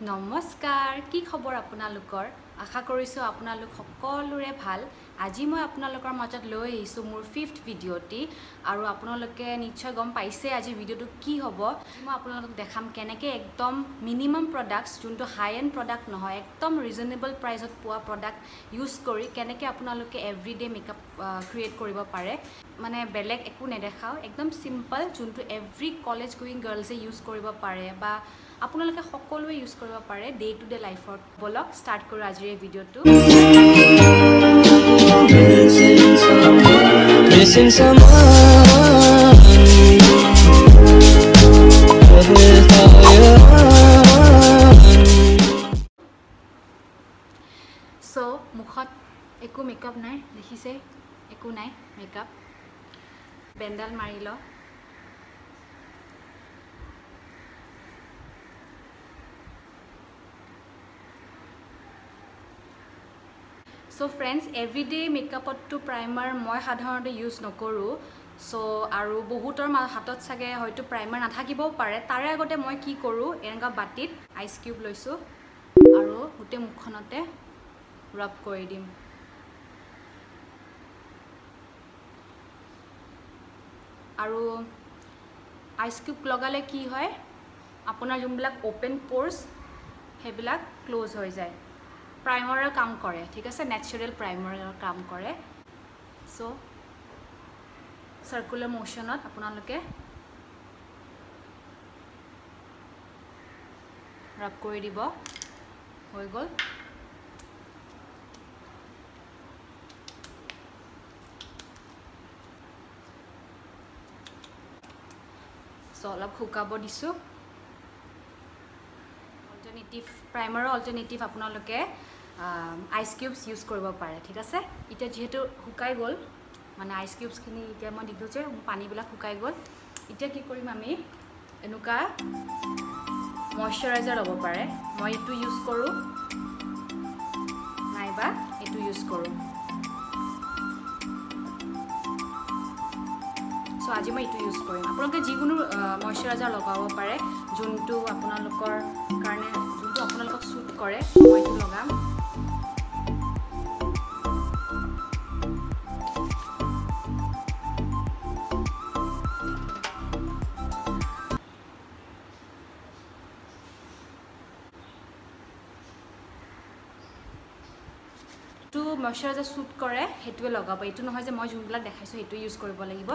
নমস্কাৰ কি খবৰ আপোনালোকৰ আশা কৰিছো আপোনালোক সকলোৰে ভাল আজি মই আপোনালোকৰ মাজত লৈ আহিছো মোৰ 5th ভিডিওটি আৰু আপোনালোকে নিশ্চয় গম পাইছে আজি ভিডিওটো কি হ'ব মই আপোনালোকক দেখাম কেনেকৈ একদম মিনিমাম প্ৰডাক্টস যোনটো হাই এন্ড প্ৰডাক্ট নহয় একদম ৰিজনেবল প্ৰাইসত পোৱা প্ৰডাক্ট ইউজ কৰি কেনেকৈ আপোনালোকে এভৰিডে মেকআপ ক্ৰিয়েট কৰিব পাৰে মানে বেলেগ একো নেদেখাও একদম সিম্পল যোনটো এভৰি কলেজ গোইং গাৰ্লছে ইউজ কৰিব পাৰে বা আপোনালোকে সকলোৱে ইউজ কৰিব পাৰে ডে টু ডে লাইফত বলক স্টাৰ্ট কৰো আজিৰ এই ভিডিওটো missing someone so মুখত একো মেকআপ নাই দেখিছে একো নাই মেকআপ বেন্ডাল মাৰিল So friends, everyday makeup to primer moi সাধাৰণতে ইউজ নকৰো so আৰু বহুতৰ হাতত সাগে হয়তো primer নাথাকিবও পাৰে তাৰে আগতে মই কি কৰো এনেকা বাটিত আইস কিউব লৈছো আৰু গুটে মুখখনতে ৰাব কৰি দিম আৰু আইস কিউব লগালে কি হয় আপোনাৰ যোনবিলাক ওপেন পোৰ্স হেবিলাক ক্লোজ হৈ যায় प्राइमर काम करे ठीक है नेचुरल प्राइमर काम करे सो सर्कुलर मोशनत आपनालोके रब কৰি দিব হৈ গল সো অলপ শুকাব দিছো অল্টাৰনেটিভ প্ৰাইমাৰৰ অল্টাৰনেটিভ आपनालोके আইস কিউবস ইউজ কৰিব পাৰে ঠিক আছে এটা যেহেতু শুকাই গল মানে আইস কিউবস খিনি এতিয়া মই দিলো যে পানী বিলা শুকাই গল এতিয়া কি কৰিম আমি এনুকা ময়শ্চাৰাইজাৰ লব পাৰে মই এটো ইউজ কৰো নাইবা এটো ইউজ কৰো সো আজি মই এটো ইউজ কৰিম আপোনালোকে যিকোনো ময়শ্চাৰাইজাৰ লগাব পাৰে যোনটো আপোনালোকৰ কাৰণে যোনটো আপোনালোকক সুট কৰে মই এটো লগাম ময়শ্চাৰাইজাৰ সুট কৰে হেতুৱে লগাব এটো নহয় যে মই যোনবিলাক দেখাইছো হেতু ইউজ কৰিব লাগিব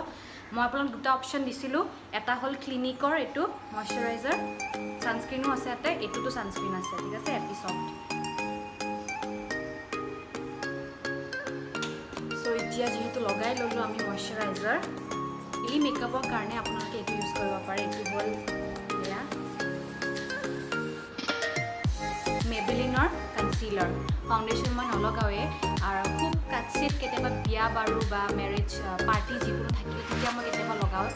মই আপোনাক দুটা অপচন দিছিলো এটা হল ক্লিনিকৰ এটো ময়শ্চাৰাইজাৰ সানস্ক্ৰিনো আছে আতে এটোটো সানস্ক্ৰিন আছে ঠিক আছে এপি সফট সো এতিয়া যেহেতু লগাই ললো আমি ময়শ্চাৰাইজাৰ এই মেকআপৰ কাৰণে আপোনালোকে এটো ইউজ কৰিব পাৰে এটো হল এয়া Maybelline concealer foundation মই নলগাওয়ে আৰু খুব কাটছিত কেতেবা বিয়া বাৰু বা ম্যাৰেজ পাৰ্টি যিকোনো থাকিলে তেতিয়া মই কেতেবা লগাও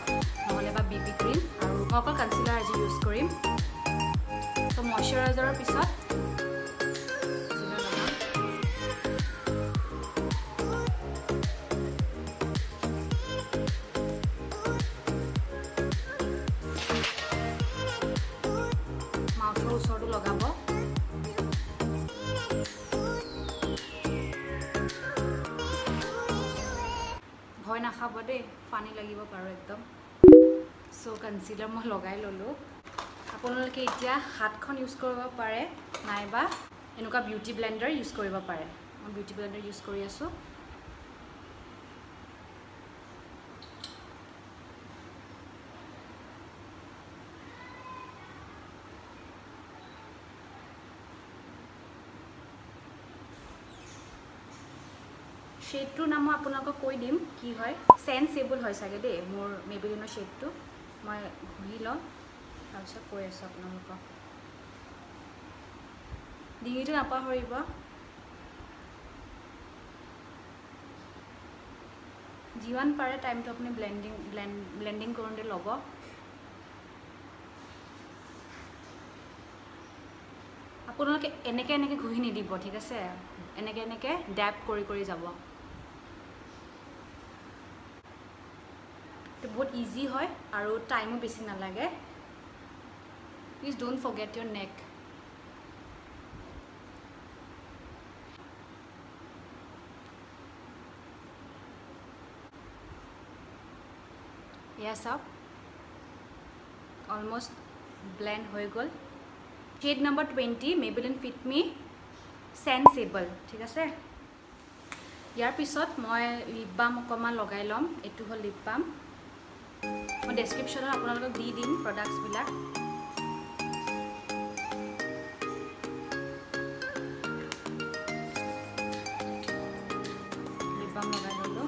নহলে বা বিবি ক্ৰীম আৰু মই অকল কনসিলাৰ আজি ইউজ কৰিম তো ময়শ্চাৰাইজাৰৰ পিছত মাউথৰ ওচৰটো লগাব ভয় নাখাব দে পানী লাগিব পাৰো একদম সো কনসিলাৰ মই লগাই ললো আপোনালোকে এতিয়া হাতখন ইউজ কৰিব পাৰে নাইবা এনেকুৱা বিউটি ব্লেন্ডাৰ ইউজ কৰিব পাৰে মই বিউটি ব্লেন্ডাৰ ইউজ কৰি আছো शेडটো নাম মই আপোনালোকক কৈ দিম কি হয় Sable হয় সাগে দে মোৰ Maybelline शेडটো মই ঘুৰি ল তাৰপিছত কৈ আছো আপোনালোকক ডিঙিটো নাপাহৰিব যিমান পাৰে টাইমটো আপুনি ব্লেন্ডিং কৰোঁতে ল'ব আপোনালোকে এনেকে এনেকে ঘুৰি নিদিব ঠিক আছে এনেকে এনেকে ড্যাপ কৰি কৰি যাব তো বহুত ইজি হয় আৰু টাইমও বেছি না লাগে Please don't forget your neck. Yes, up. Almost blend hoi gol. Shade number 20, Maybelline FitMe Sable. ঠিক আছে ইয়াৰ পিছত মই লিপ বাম অকমান লগাই লম এটো হল লিপ বাম মই ডেসক্ৰিপচনত আপোনালোকক দি দিম প্ৰডাক্টস বিলাক লিপ বাম লগাই ললো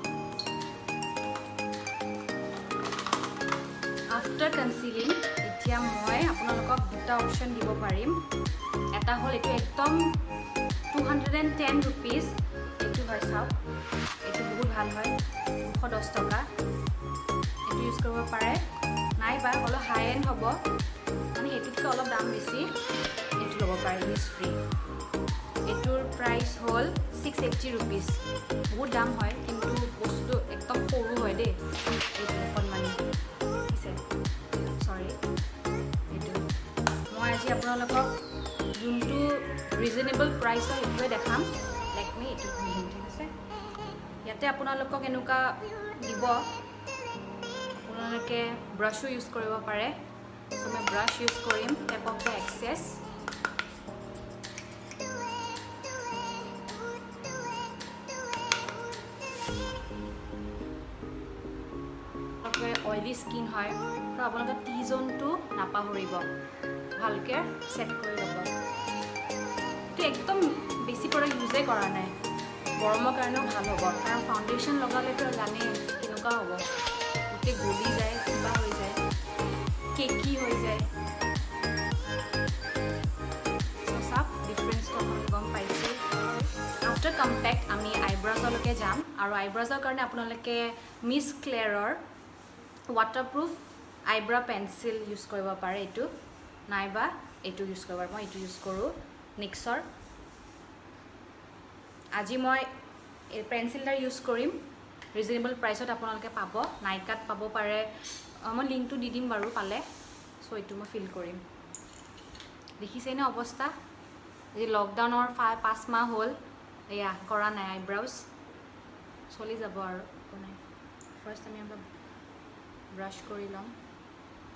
আফটাৰ কনসিলিং এতিয়া মই আপোনালোকক দুটা অপচন দিব পাৰিম এটা হল এটো একদম 210 rupees এটো হয় চাও এটো বহুত ভাল হয় 210 টকা এটো ইউজ কৰিব পাৰে নাইবা হলো হাই এন্ড হ'ব মানে এটোতকৈ অলপ দাম বেছি এটো ল'ব পাৰে ইজ ফ্ৰী এটোৰ প্ৰাইস হল 680 rupees বহুত দাম হয় কিন্তু বস্তু একদম সৰু হয় দে এটো অকনমানি কিছে সৰি এটো মই আজি আপোনালোকক যোনটো ৰিজনেবল প্ৰাইসৰ এটোৱে দেখাম Lakme এটো ঠিক আছে ইয়াতে আপোনালোকক এনুকা দিব আপোনালোকে ব্ৰাশও ইউজ কৰিব পাৰে সো মই ব্ৰাশ ইউজ কৰিম tap off the excess oily skin হয় তো আপোনালোকে টি জোনটো নাপাহৰিব ভালকে সেট কৰি ল'ব তো একদম বেছি প্ৰডাক্ট ইউজে কৰা নাই গৰমৰ কাৰণেও ভাল হ'ব কাৰণ ফাউন্ডেশন লগালে তো জানে কেনেকুৱা হ'ব ওতে গলি যায় কিবা হৈ যায় কেকি হৈ যায় সো সব ডিফাৰেন্স তো আমি গম পাইছো আফটাৰ কম্পেক্ট আমি আইব্ৰজলৈকে যাম আৰু আইব্ৰজৰ কাৰণে আপোনালোকে miss ক্লেয়াৰৰ waterproof eyebrow pencil use কৰিব পাৰে এটো নাইবা এটো ইউজ কৰিব মই এটো ইউজ কৰো নিক্সৰ আজি মই এই পেন্সিলটা ইউজ কৰিম ৰিজনেবল প্ৰাইসত আপোনালোকে পাব নাইকাত পাব পাৰে মই লিংকটো দি দিম বাৰু পালে সো এটো মই ফিল কৰিম দেখিছে না অৱস্থা এই লকডাউনৰ 5 মাহ হল এয়া কৰা নাই আইব্ৰজ চলি যাব আৰু কোনাই ফাৰ্স্ট আমি আমৰা ব্ৰাশ কৰি লম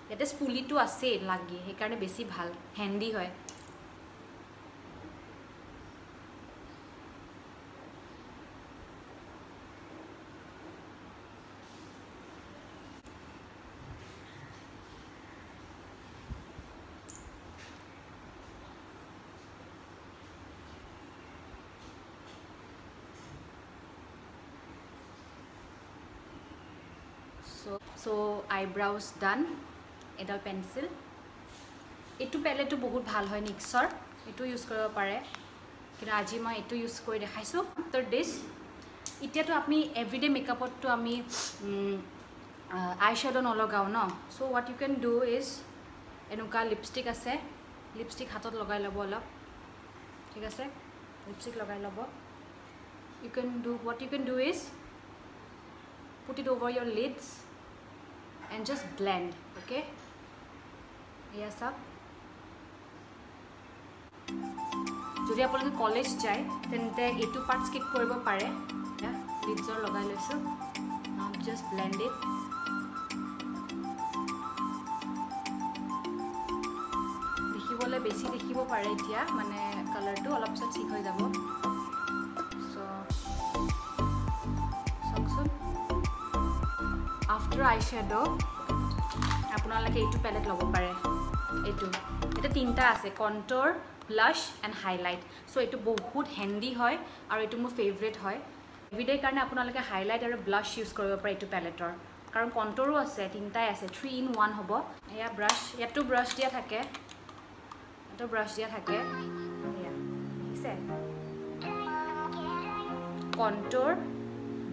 ইয়াতে স্পুলিটো আছে লাগি হে কাৰণে বেছি ভাল হ্যান্ডি হয় So eyebrows done এডাল পেন্সিল এটু পেলেটো বহুত ভাল হয় নিক্সৰ এটু ইউজ কৰিব পাৰে কিন্তু আজি মই এটু ইউজ কৰি দেখাইছো আফটাৰ দিস ইতিয়াটো আমি এভৰিডে মেকআপত তো আমি আইশ্যাডো নলগাও ন so what you can do is এনুকা লিপস্টিক আছে লিপস্টিক হাতত লগাই লব অলপ ঠিক আছে লিপস্টিক লগাই লব you can do what you can do is put it over your lids and just blend okay yes up যদি আপোনালোকে কলেজ যায় তেন্তে এটু পাৰ্ট স্কিপ কৰিব পাৰে ya lidsৰ লগাই লৈছো now just blend it দেখিবলৈ বেছি দেখিব পাৰে এতিয়া মানে কালাৰটো অলপ সব ঠিক হৈ যাব so saksun after eyeshadow আপোনালোকে এইটো প্যালেট লব পাৰে এইটো এটা তিনটা আছে কন্টুৰ blush and highlight so এইটো বহুত হ্যান্ডি হয় আৰু এইটো মোৰ ফেভাৰিট হয় এভৰিডে কাৰণে আপোনালোকে হাইলাইট আৰু blush ইউজ কৰিব পাৰে এইটো প্যালেটৰ কাৰণ কন্টুৰো আছে তিনটাই আছে 3 in 1 হ'ব এয়া ব্ৰাশ ইয়াটো ব্ৰাশ দিয়া থাকে এটো ব্ৰাশ দিয়া থাকে এয়া দিছে কন্টুৰ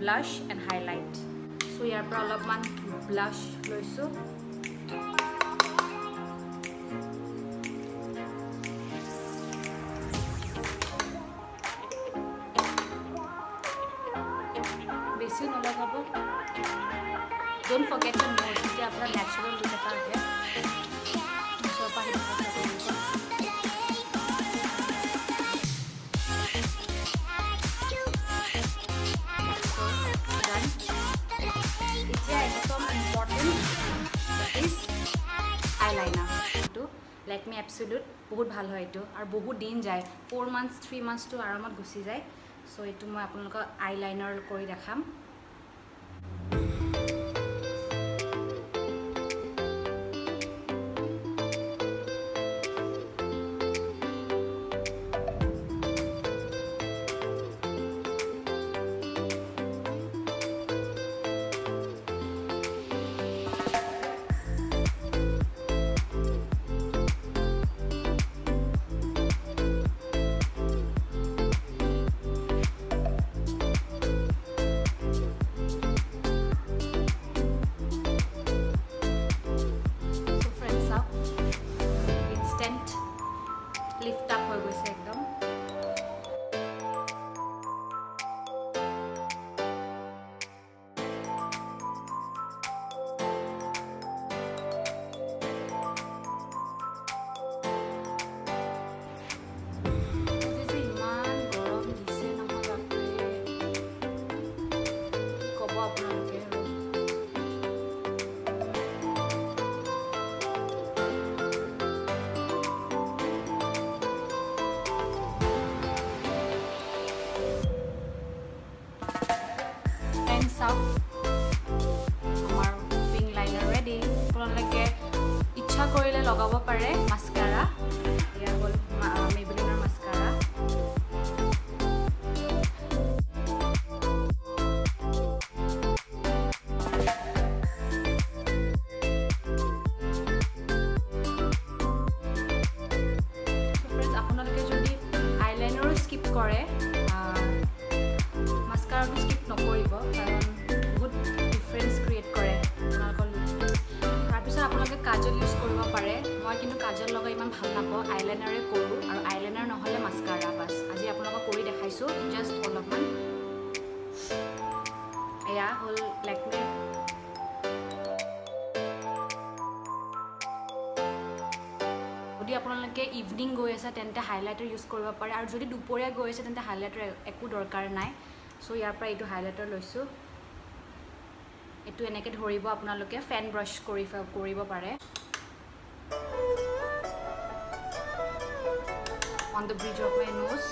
blush and highlight so ইয়াৰ পৰা অলপমান blush লৈছো বেছি নলগাব don't forget the nose যে আপনার ন্যাচারাল লুক এটা আছে সো পাহি it's yeah it's so important Lakme Absolute বহুত ভাল হয় এটো আৰু বহুত দিন যায় 4 months 3 months to আৰামত গুছি যায় সো এটো মই আপোনালোকক আইলাইনাৰ কৰি দেখাম lift up হৈ গৈছে একদম আমাৰ পিঙ্ক লাইনাৰ ৰেডি আপোনালোকে ইচ্ছা কৰিলে লগাব পাৰে মাস্কাৰা ইয়া হল Maybelline মাস্কাৰা फ्रेंड्स আপোনালোকে যদি আইলাইনাৰ স্কিপ কৰে মাস্কাৰা স্কিপ নকৰিব কাৰণ kajal use koribo pare moi kintu kajal logai iman bhal napo eyeliner e koru aru eyeliner নহলে mascara bas aji apnalok kori dekhaisu just olopman eya hol Lakme odi apnaloke evening goi asa tente highlighter use koribo pare aru jodi duporia goi asa tente highlighter eku dorkar nai so yar pra etu highlighter loisu এটো এনেকে ধৰিব আপোনালোকে fan ব্ৰাশ কৰিব পাৰে on the bridge of my nose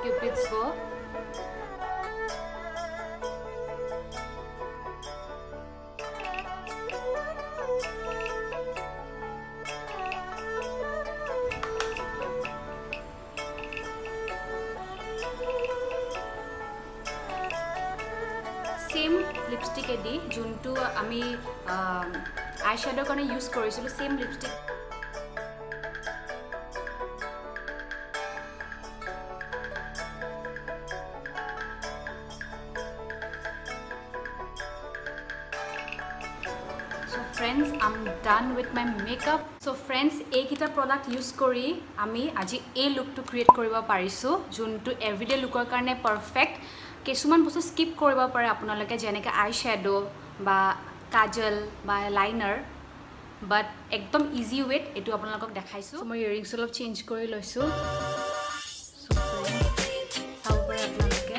cupid's bow same lipstick एडी जोंटू आमी eyeshadow কাৰণে ইউজ কৰিছিলো same lipstick So friends, I'm done with my makeup. So friends, ekita product use kori ami aji a look to create koriba parisu jontu everyday look or karone perfect. কিছুমান বস্তু skip কৰিব পাৰে আপোনালোকে যেনেকৈ eyeshadow বা কাজল বা liner বাট একদম easy wait এটো আপোনালোকক দেখাইছো মই ইয়াৰিংছ অলপ চেঞ্জ কৰি লৈছো সো চাও পাৰে আপোনালোকে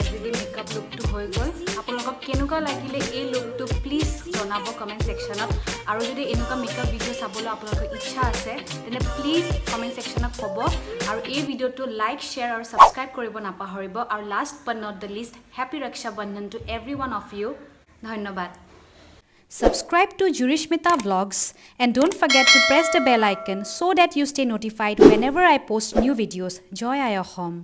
এভৰিডে মেকআপ লুকটো হৈ গৈ আপোনালোকক কেনেকুৱা লাগিলে এই লুকটো প্লিজ জনাব কমেন্ট সেকশনত আৰু যদি এনেকুৱা মেকআপ ভিডিও চাবলৈ আপোনালোকৰ ইচ্ছা আছে তেনে প্লিজ কমেন্ট সেকশনত ক'ব আৰু এই ভিডিওটো লাইক শেয়াৰ আৰু সাবস্ক্ৰাইব কৰিব নাপাহৰিব আৰু last but not the least happy ৰক্ষা বন্ধন টু এভৰিওয়ান অফ ইউ ধন্যবাদ Subscribe to Jurishmita vlogs and don't forget to press the bell icon so that you stay notified whenever I post new videos. Joy Ayahom.